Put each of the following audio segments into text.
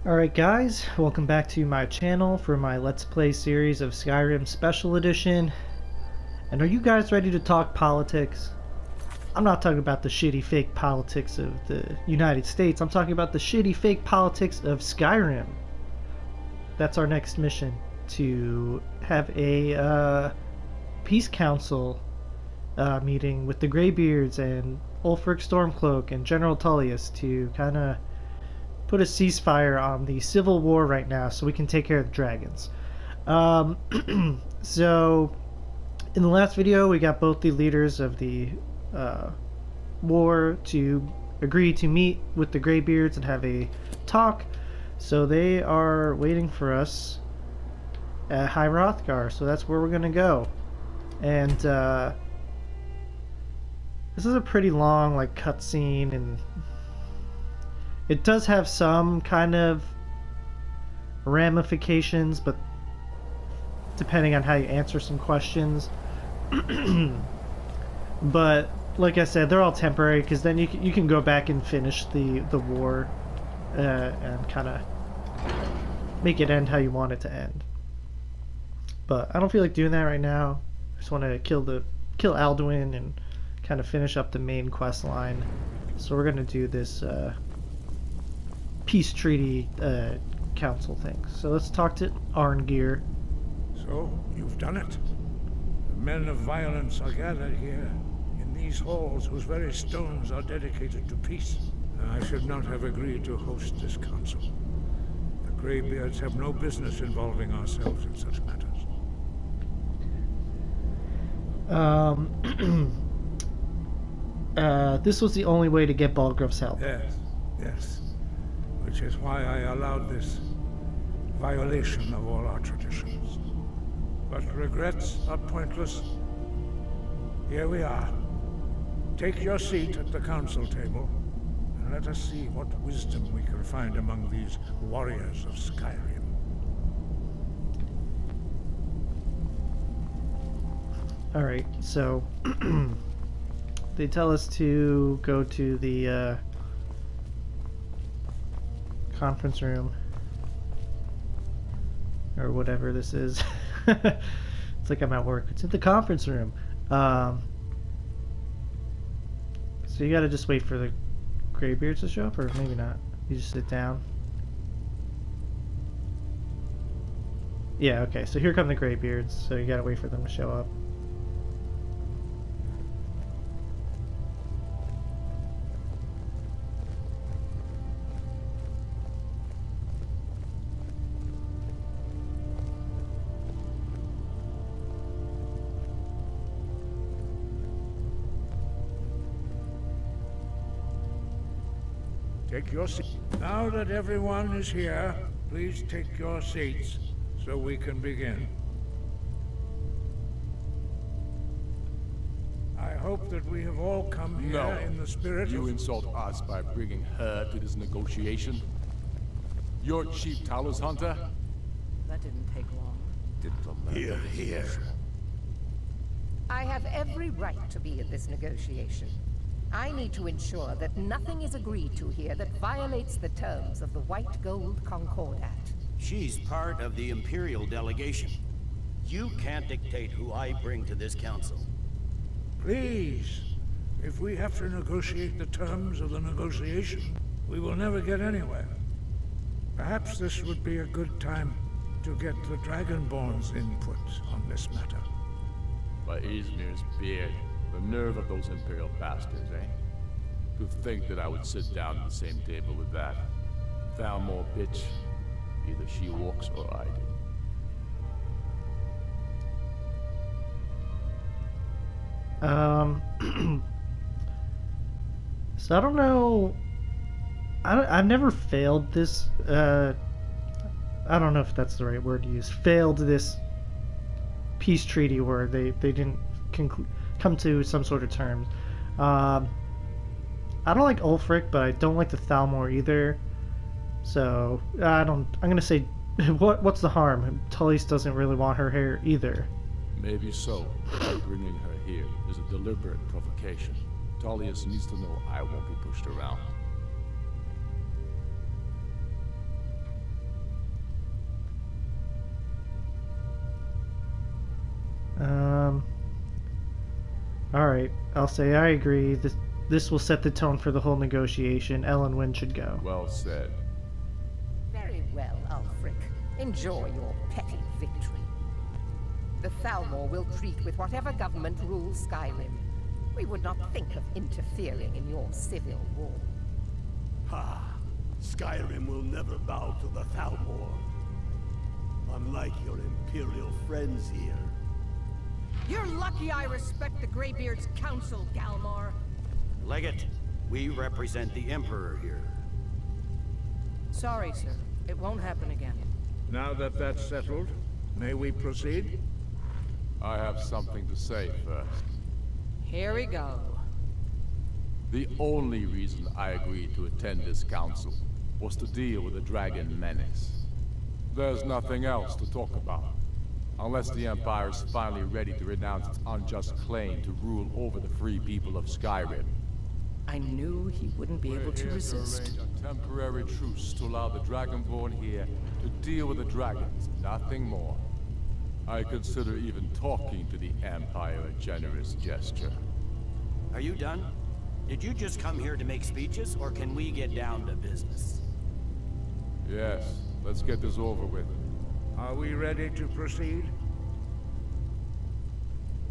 Alright guys, welcome back to my channel for my Let's Play series of Skyrim Special Edition. And are you guys ready to talk politics? I'm not talking about the shitty fake politics of the United States, I'm talking about the shitty fake politics of Skyrim. That's our next mission, to have a peace council meeting with the Greybeards and Ulfric Stormcloak and General Tullius to kind of put a ceasefire on the civil war right now so we can take care of the dragons. So in the last video we got both the leaders of the war to agree to meet with the Greybeards and have a talk. So they are waiting for us at High Hrothgar, so that's where we're gonna go. And this is a pretty long like cutscene, and it does have some kind of ramifications, but depending on how you answer some questions. But like I said, they're all temporary, because then you can go back and finish the war and kind of make it end how you want it to end. But I don't feel like doing that right now. I just want to kill Alduin and kind of finish up the main quest line. So we're gonna do this peace treaty council thing. So let's talk to Arngeir. So, you've done it. The men of violence are gathered here, in these halls whose very stones are dedicated to peace. I should not have agreed to host this council. The Greybeards have no business involving ourselves in such matters. This was the only way to get Balgruuf's help. Yes. Which is why I allowed this violation of all our traditions. But regrets are pointless. Here we are. Take your seat at the council table, and let us see what wisdom we can find among these warriors of Skyrim. Alright, so they tell us to go to the conference room, or whatever this is. It's like I'm at work. It's at the conference room. So you gotta just wait for the Greybeards to show up, or maybe not. You just sit down. Yeah, okay, so here come the Greybeards, so you gotta wait for them to show up. Take your seat. Now that everyone is here, please take your seats so we can begin. I hope that we have all come here in the spirit of... You insult us by bringing her to this negotiation? You're Chief Talos Hunter? That didn't take long. Here. I have every right to be at this negotiation. I need to ensure that nothing is agreed to here that violates the terms of the White Gold Concordat. She's part of the Imperial delegation. You can't dictate who I bring to this council. Please, if we have to negotiate the terms of the negotiation, we will never get anywhere. Perhaps this would be a good time to get the Dragonborn's input on this matter. By Izmir's beard. The nerve of those Imperial bastards, eh? To think that I would sit down at the same table with that. Thalmor bitch. Either she walks or I do. So I don't know. I've never failed this. I don't know if that's the right word to use. Failed this peace treaty where they didn't come to some sort of terms. I don't like Ulfric, but I don't like the Thalmor either. So I'm gonna say, what's the harm? Tullius doesn't really want her here either. Maybe so. But bringing her here is a deliberate provocation. Tullius needs to know I won't be pushed around. Alright, I'll say I agree. This will set the tone for the whole negotiation. Ellen Wynn should go. Well said. Very well, Ulfric. Enjoy your petty victory. The Thalmor will treat with whatever government rules Skyrim. We would not think of interfering in your civil war. Ha! Skyrim will never bow to the Thalmor. Unlike your Imperial friends here. You're lucky I respect the Greybeard's counsel, Galmar. Legate, we represent the Emperor here. Sorry, sir. It won't happen again. Now that that's settled, may we proceed? I have something to say first. Here we go. The only reason I agreed to attend this council was to deal with the dragon menace. There's nothing else to talk about. Unless the Empire is finally ready to renounce its unjust claim to rule over the free people of Skyrim. I knew he wouldn't be able to resist. A temporary truce to allow the Dragonborn here to deal with the dragons, nothing more. I consider even talking to the Empire a generous gesture. Are you done? Did you just come here to make speeches, or can we get down to business? Yes, let's get this over with. Are we ready to proceed?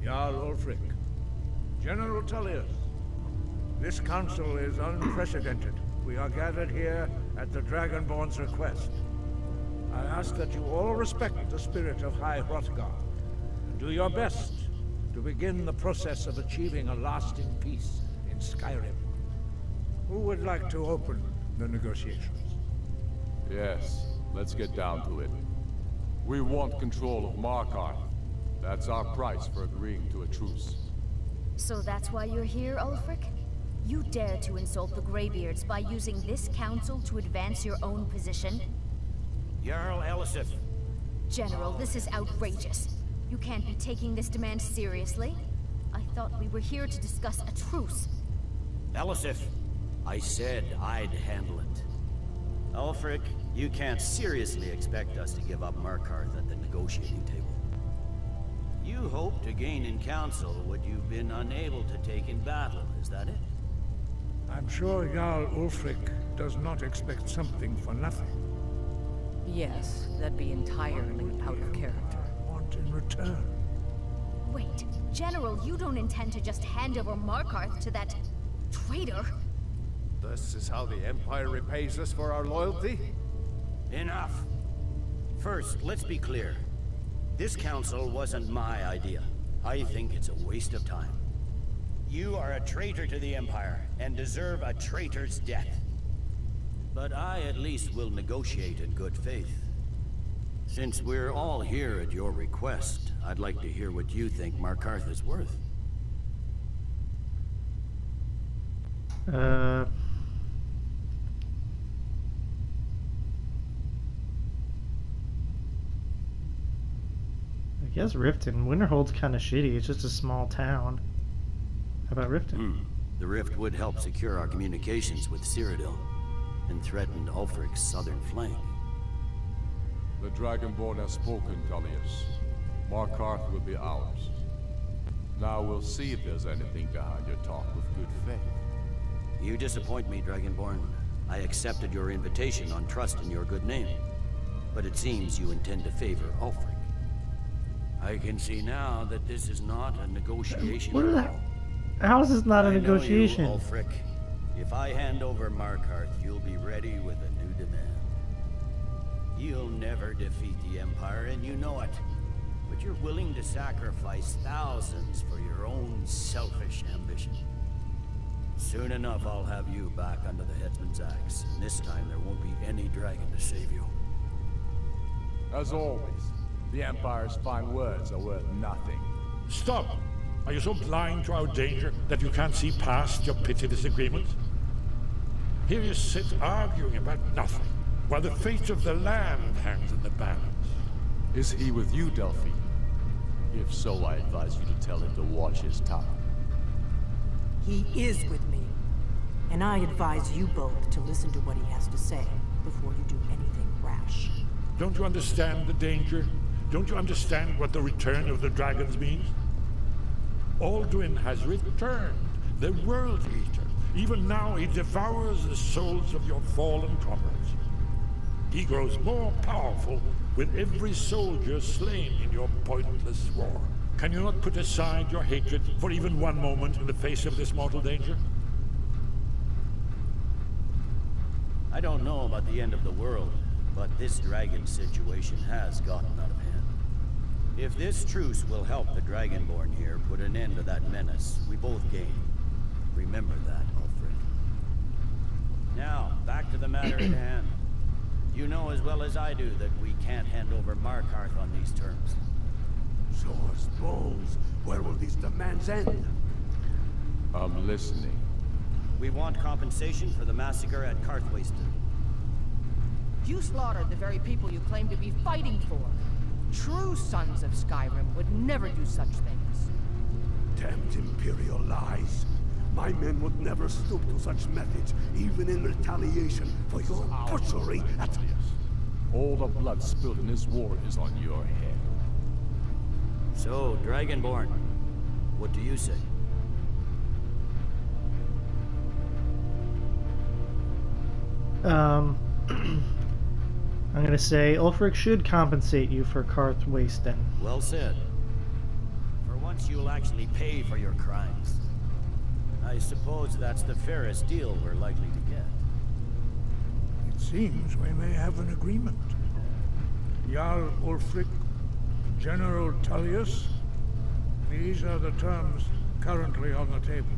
Jarl Ulfric, General Tullius, this council is unprecedented. We are gathered here at the Dragonborn's request. I ask that you all respect the spirit of High Hrothgar, and do your best to begin the process of achieving a lasting peace in Skyrim. Who would like to open the negotiations? Yes, let's get down to it. We want control of Markarth. That's our price for agreeing to a truce. So that's why you're here, Ulfric? You dare to insult the Greybeards by using this council to advance your own position? Jarl Elisif. General, this is outrageous. You can't be taking this demand seriously. I thought we were here to discuss a truce. Elisif, I said I'd handle it. Ulfric, you can't seriously expect us to give up Markarth at the negotiating table. You hope to gain in council what you've been unable to take in battle, is that it? I'm sure Jarl Ulfric does not expect something for nothing. Yes, that'd be entirely out of character. Want in return? Wait, General, you don't intend to just hand over Markarth to that traitor? This is how the Empire repays us for our loyalty? Enough. First, let's be clear. This council wasn't my idea. I think it's a waste of time. You are a traitor to the Empire, and deserve a traitor's death. But I at least will negotiate in good faith. Since we're all here at your request, I'd like to hear what you think Markarth is worth. I guess Riften. Winterhold's kind of shitty. It's just a small town. How about Riften? The rift would help secure our communications with Cyrodiil, and threatened Ulfric's southern flank. The Dragonborn has spoken, Tullius. Markarth will be ours. Now we'll see if there's anything behind your talk with good faith. You disappoint me, Dragonborn. I accepted your invitation on trust in your good name. But it seems you intend to favor Ulfric. I can see now that this is not a negotiation What is at that? all. How is this not a negotiation? I know you, Ulfric. If I hand over Markarth, you'll be ready with a new demand. You'll never defeat the Empire, and you know it. But you're willing to sacrifice thousands for your own selfish ambition. Soon enough, I'll have you back under the headsman's axe, and this time there won't be any dragon to save you. As always, the Empire's fine words are worth nothing. Stop! Are you so blind to our danger that you can't see past your petty disagreements? Here you sit arguing about nothing, while the fate of the land hangs in the balance. Is he with you, Delphine? If so, I advise you to tell him to watch his tongue. He is with me. And I advise you both to listen to what he has to say before you do anything rash. Don't you understand the danger? Don't you understand what the return of the dragons means? Alduin has returned, the World Eater. Even now he devours the souls of your fallen comrades. He grows more powerful with every soldier slain in your pointless war. Can you not put aside your hatred for even one moment in the face of this mortal danger? I don't know about the end of the world, but this dragon situation has gotten out of hand. If this truce will help the Dragonborn here put an end to that menace, we both gain. Remember that, Ulfric. Now, back to the matter at hand. You know as well as I do that we can't hand over Markarth on these terms. Show us bones. Where will these demands end? I'm listening. We want compensation for the massacre at Karthwasten. You slaughtered the very people you claim to be fighting for. True sons of Skyrim would never do such things. Damned Imperial lies. My men would never stoop to such methods, even in retaliation for your butchery at... All the blood spilled in this war is on your head. So, Dragonborn, what do you say? I'm gonna say Ulfric should compensate you for Karthwasten. Well said. For once you'll actually pay for your crimes. I suppose that's the fairest deal we're likely to get. It seems we may have an agreement. Jarl Ulfric, General Tullius, these are the terms currently on the table.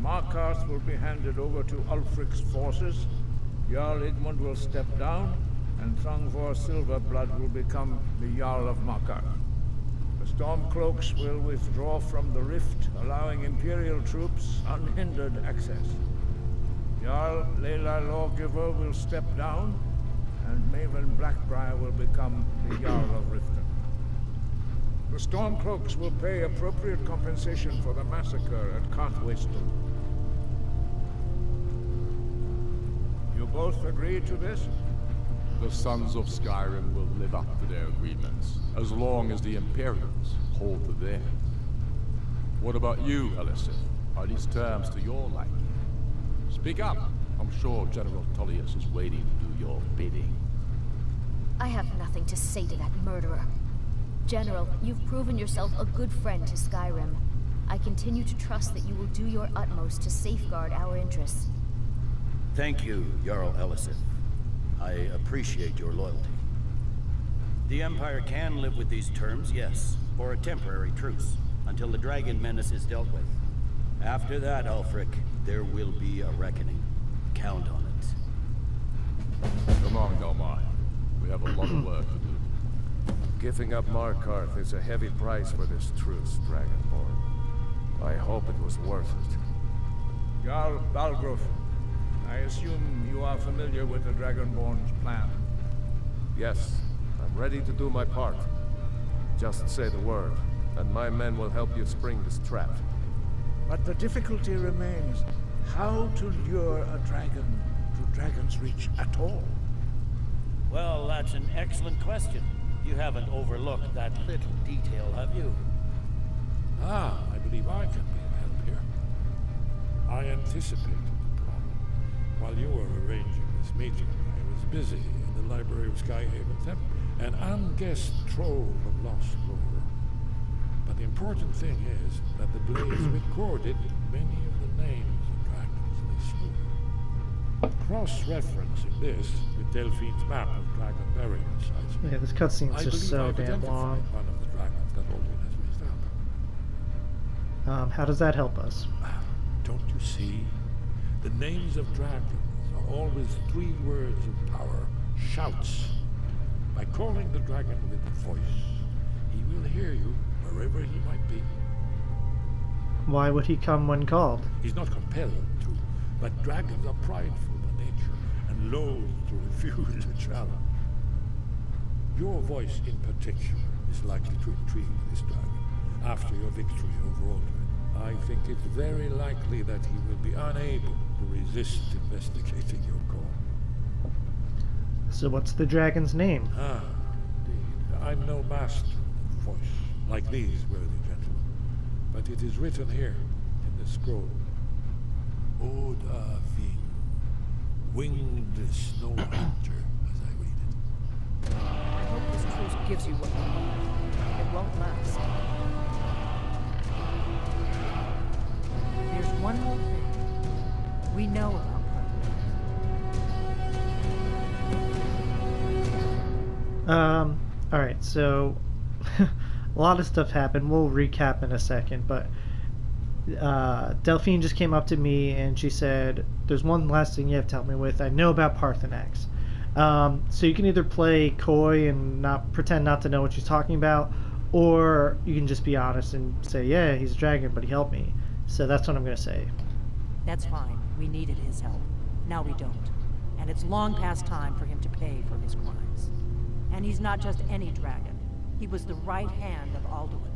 Markarth will be handed over to Ulfric's forces, Jarl Igmund will step down, and Thongvor Silverblood will become the Jarl of Markarth. The Stormcloaks will withdraw from the rift, allowing Imperial troops unhindered access. Jarl Leila Lawgiver will step down, and Maven Blackbriar will become the Jarl of Riften. The Stormcloaks will pay appropriate compensation for the massacre at Karthwasten. You both agree to this? The Sons of Skyrim will live up to their agreements, as long as the Imperials hold to theirs. What about you, Elisif? Are these terms to your liking? Speak up! I'm sure General Tullius is waiting to do your bidding. I have nothing to say to that murderer. General, you've proven yourself a good friend to Skyrim. I continue to trust that you will do your utmost to safeguard our interests. Thank you, Jarl Elisif. I appreciate your loyalty. The Empire can live with these terms, yes, for a temporary truce, until the dragon menace is dealt with. After that, Ulfric, there will be a reckoning. Count on it. Come on, Galmai. We have a lot of work to do. Giving up Markarth is a heavy price for this truce, Dragonborn. I hope it was worth it. Jarl Balgruf, I assume you are familiar with the Dragonborn's plan. Yes, I'm ready to do my part. Just say the word, and my men will help you spring this trap. But the difficulty remains how to lure a dragon to Dragon's Reach at all. Well, that's an excellent question. You haven't overlooked that little detail, have you? Ah, I believe I can be of help here. I anticipated the problem. While you were arranging this meeting, I was busy in the library of Skyhaven Temple, an unguessed trove of lost lore. But the important thing is that the Blaze recorded many of the names of dragons they slew. Cross-referencing this with Delphine's map of dragon burial sites. Yeah, this cutscene's just so damn long. One of the dragons that Alduin has raised up. How does that help us? Don't you see? The names of dragons are always 3 words of power. Shouts. By calling the dragon with a voice, he will hear you wherever he might be. Why would he come when called? He's not compelled to, but dragons are prideful by nature and loath to refuse a challenge. Your voice in particular is likely to intrigue this dragon after your victory over Alduin. I think it's very likely that he will be unable to resist investigating your call. So what's the dragon's name? Ah, indeed. I'm no master of voice, like these worthy gentlemen. but it is written here in the scroll. Oda Ving, winged snow hunter, as I read it. I hope this truce gives you what you need. It won't last. There's one more thing. We know about Parthenos. Alright, so a lot of stuff happened. We'll recap in a second, but Delphine just came up to me and she said, there's one last thing you have to help me with. I know about Parthenax. So you can either play coy and not pretend not to know what she's talking about, or you can just be honest and say, yeah, he's a dragon, but he helped me. So that's what I'm going to say. That's fine. We needed his help. Now we don't. And it's long past time for him to pay for his crimes. And he's not just any dragon. He was the right hand of Alduin.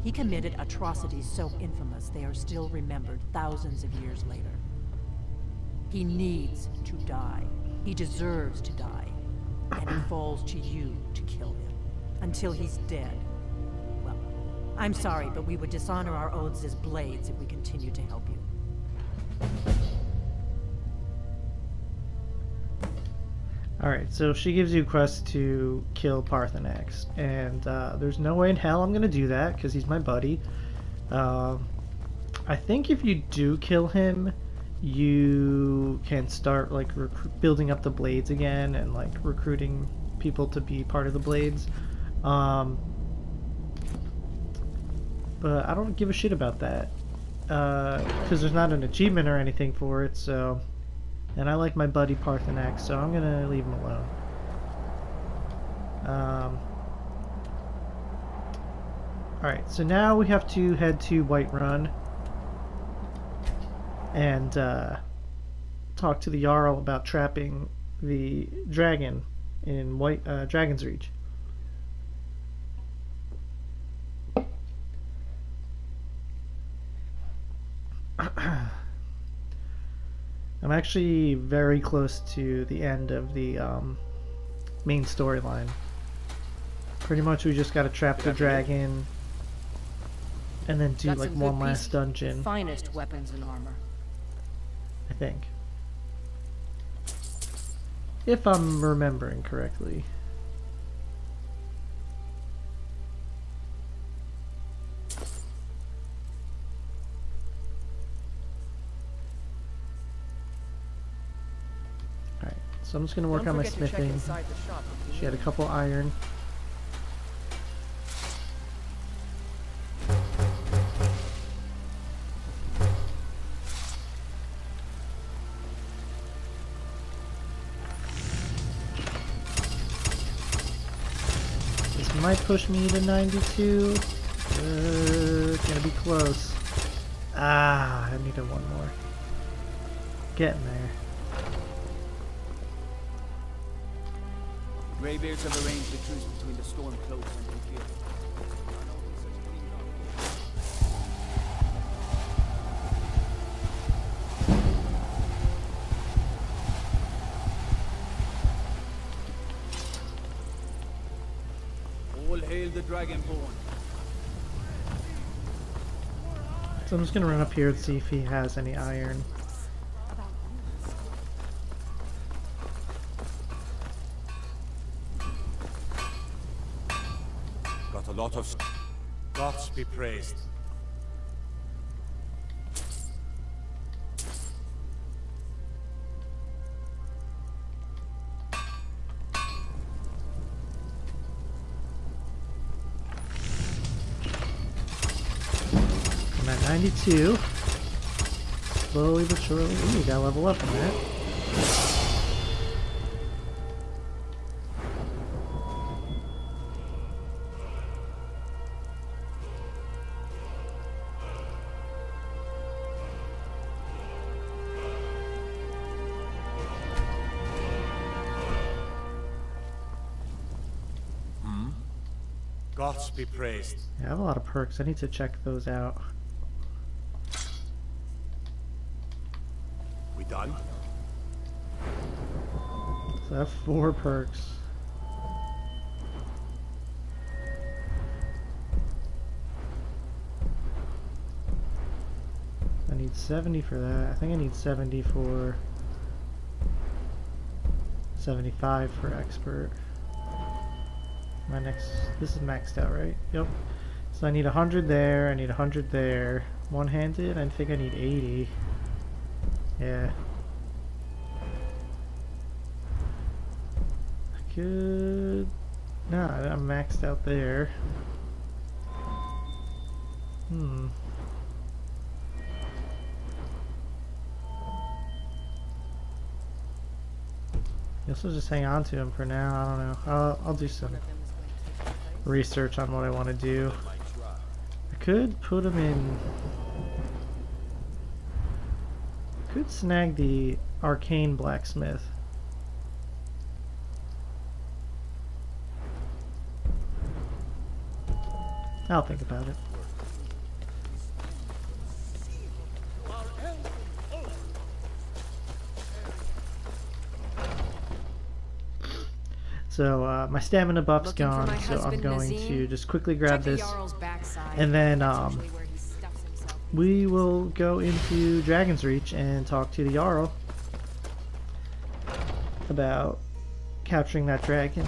He committed atrocities so infamous they are still remembered thousands of years later. He needs to die. He deserves to die. And it falls to you to kill him. Until he's dead. Well, I'm sorry, but we would dishonor our oaths as blades if we continue to help you. Alright, so she gives you a quest to kill Parthenax, and there's no way in hell I'm gonna do that, because he's my buddy. I think if you do kill him, you can start, like, building up the Blades again, and, like, recruiting people to be part of the Blades. But I don't give a shit about that, because there's not an achievement or anything for it, so... And I like my buddy Parthenax, so I'm gonna leave him alone. Alright, so now we have to head to Whiterun and talk to the Jarl about trapping the dragon in Dragon's Reach. I'm actually very close to the end of the main storyline. Pretty much we just gotta trap the dragon and then do like one last dungeon. Finest weapons and armor. I think. If I'm remembering correctly. So I'm just going to work on my smithing. She had a couple iron. This might push me to 92. Gonna be close. Ah, I needed one more. Getting there. Greybeards have arranged a truce between the Stormcloaks and Ogier. All hail the Dragonborn. So I'm just gonna run up here and see if he has any iron. A lot of gods be praised. I'm at 92. Slowly but surely. Ooh, gotta level up on that. Gods be praised. Yeah, I have a lot of perks. I need to check those out. We done? So I have 4 perks. 70 for that. I think I need 70 for 75 for expert. My next, this is maxed out, right? Yep. So I need 100 there, I need 100 there. One-handed, I think I need 80. Yeah. I could... Nah, I'm maxed out there. Guess I'll just hang on to him for now. I don't know. I'll do some research on what I want to do. I could put him in... I could snag the arcane blacksmith. I'll think about it. So my stamina buff's gone, so I'm going to just quickly grab this, and then we will go into Dragon's Reach and talk to the Jarl about capturing that dragon.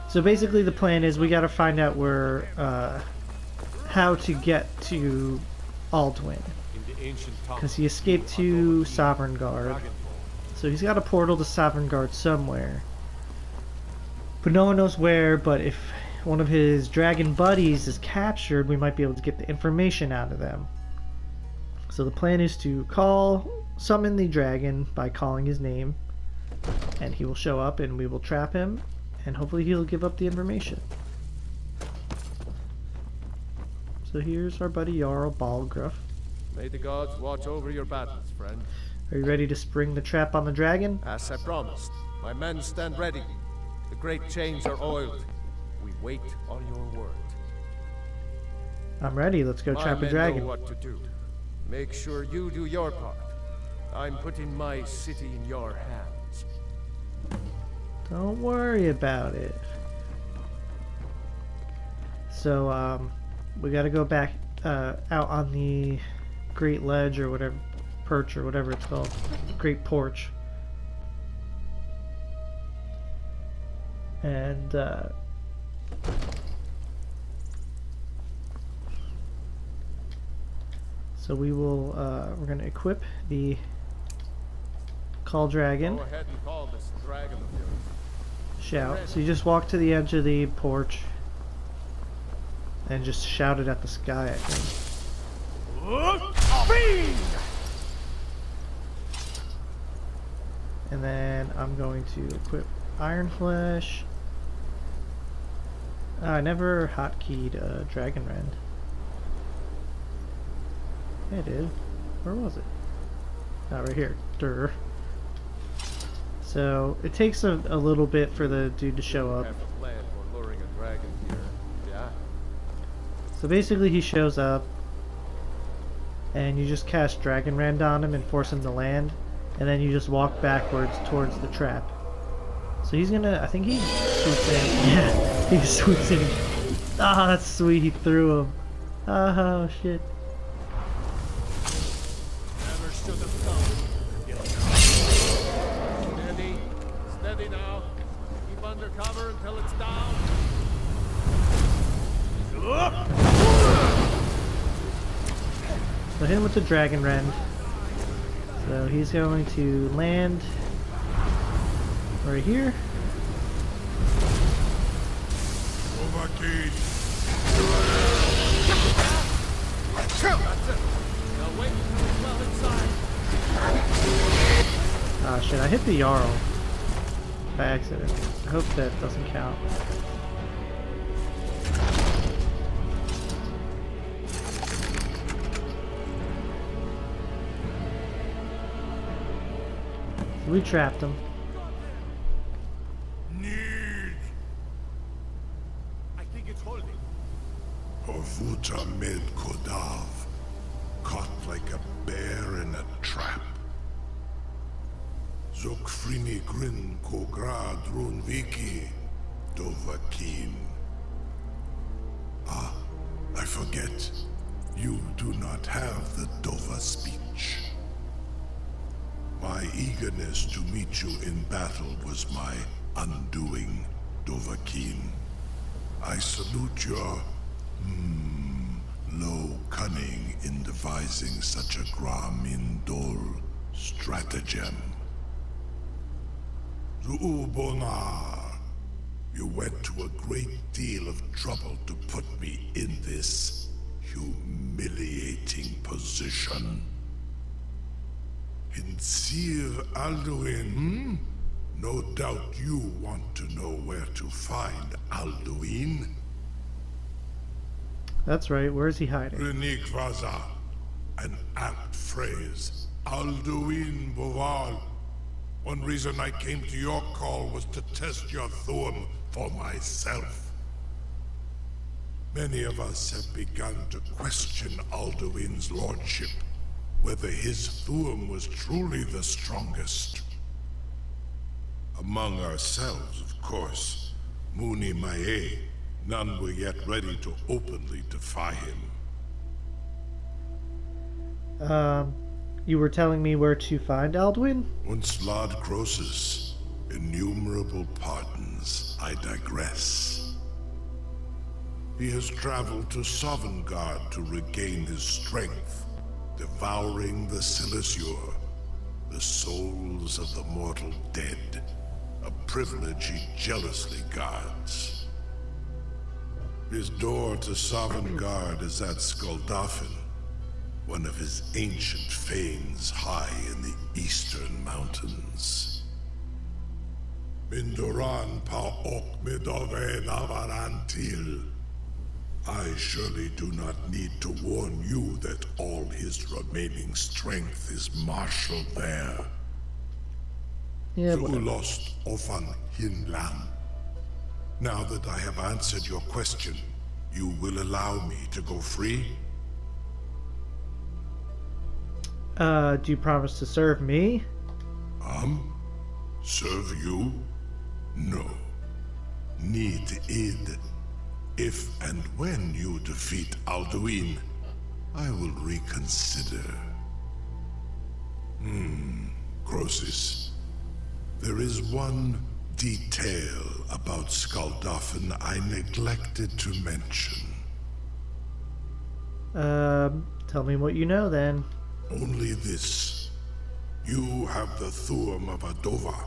So basically the plan is we gotta find out where, how to get to Alduin, because he escaped to Sovereign Guard. So he's got a portal to Sovereign Guard somewhere. But no one knows where, but if one of his dragon buddies is captured, we might be able to get the information out of them. So the plan is to summon the dragon by calling his name, and he will show up and we will trap him, and hopefully he'll give up the information. So here's our buddy Jarl Balgruuf. May the gods watch over your battles, friend. Are you ready to spring the trap on the dragon? As I promised, my men stand ready. The great chains are oiled. We wait on your word. I'm ready. Let's go trap a dragon. Know what to do. Make sure you do your part. I'm putting my city in your hands. Don't worry about it. So, we gotta go back out on the Great Ledge or whatever. Perch or whatever it's called. Great Porch. And so we will we're gonna equip the Call Dragon. Go ahead and call this dragon of yours. Shout. So you just walk to the edge of the porch and just shout it at the sky, I think. And then I'm going to equip Iron Flesh. I never hotkeyed Dragon Rend. Yeah, I did. Where was it? Oh, right here. Durr. So it takes a little bit for the dude to show up. Have a plan for luring a dragon here. Yeah. So basically he shows up and you just cast Dragon Rend on him and force him to land, and then you just walk backwards towards the trap. So he's gonna, I think he swoops in. Yeah, he swoops in. Ah, that's sweet, he threw him. Oh shit. Never stood them Steady. Steady now. Keep under cover until it's down. So hit him with the Dragon Rend. So he's going to land right here. Ah shit, I hit the Jarl by accident. I hope that doesn't count. We trapped him. I think it's holding. Ovuta med Kodav, caught like a bear in a trap. Zokfrini grin kograd runviki dovakin. Ah, I forget. You do not have the Dova speech. My eagerness to meet you in battle was my undoing, Dovahkiin. I salute your, low cunning in devising such a Gramindol stratagem. Zuubonar, you went to a great deal of trouble to put me in this humiliating position. Insir Alduin, No doubt you want to know where to find Alduin. That's right, where is he hiding? Renik Vaza, an apt phrase. Alduin Boval. One reason I came to your call was to test your Thuum for myself. Many of us have begun to question Alduin's lordship, whether his Thuum was truly the strongest. Among ourselves, of course, Muni Mae, none were yet ready to openly defy him. You were telling me where to find Alduin? Once Lord Croesus, innumerable pardons, I digress. He has traveled to Sovngarde to regain his strength, devouring the Silesur, the souls of the mortal dead, a privilege he jealously guards. His door to Sovngarde is at Skuldafn, one of his ancient fanes high in the eastern mountains. Mindoran pa ok midove navarantil. I surely do not need to warn you that all his remaining strength is marshaled there. Yeah, You lost Ofan Hinlan. Now that I have answered your question, you will allow me to go free? Do you promise to serve me? Serve you? No. Need id. If and when you defeat Alduin, I will reconsider. Croesus. There is one detail about Skuldafn I neglected to mention. Tell me what you know then. Only this. You have the Thuum of a Dova,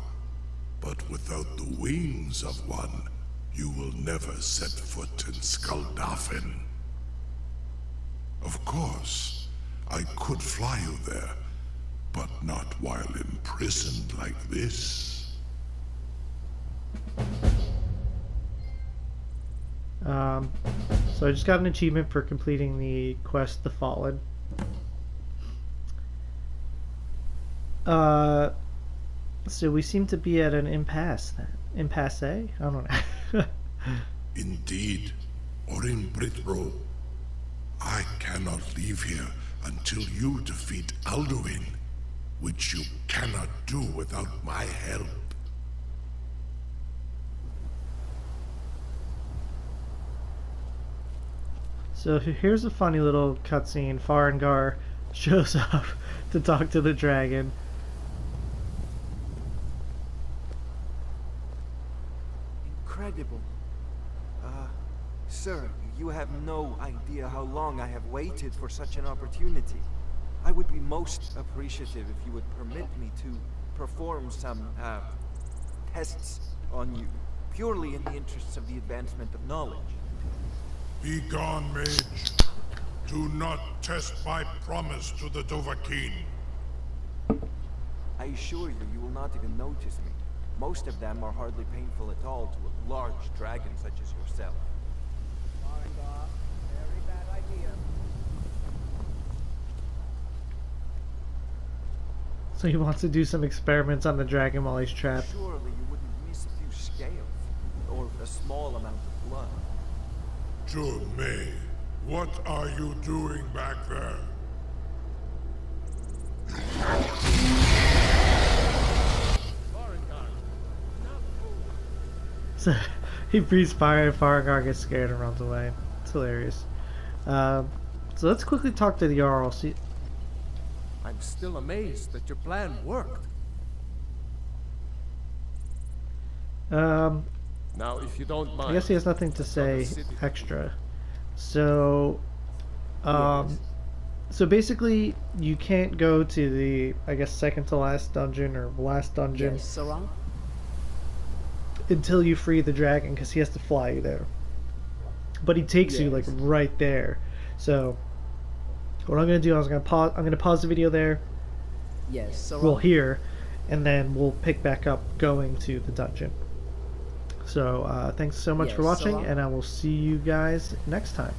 but without the wings of one, you will never set foot in Skuldafn. Of course, I could fly you there, but not while imprisoned like this. So I just got an achievement for completing the quest, The Fallen. So we seem to be at an impasse then. Impasse? I don't know. Indeed, Orin Britbro. I cannot leave here until you defeat Alduin, which you cannot do without my help. So here's a funny little cutscene. Farengar shows up to talk to the dragon. Incredible. Sir, you have no idea how long I have waited for such an opportunity. I would be most appreciative if you would permit me to perform some, tests on you, purely in the interests of the advancement of knowledge. Be gone, mage. Do not test my promise to the Dovahkiin. I assure you, you will not even notice me. Most of them are hardly painful at all to a large dragon such as yourself. Very bad idea. So he wants to do some experiments on the dragon while he's trapped. Surely you wouldn't miss a few scales, or a small amount of blood. May, what are you doing back there? So he breathes fire and Farengar gets scared and runs away. It's hilarious. So So let's quickly talk to the Jarl. See. I'm still amazed that your plan worked. Now, if you don't mind, I guess he has nothing to say extra. So, so basically, you can't go to the, I guess, second to last dungeon or last dungeon until you free the dragon, because he has to fly you there. But he takes you like right there. So, what I'm gonna do is I'm gonna pause the video there. We'll hear, and then we'll pick back up going to the dungeon. So, thanks so much for watching, and I will see you guys next time.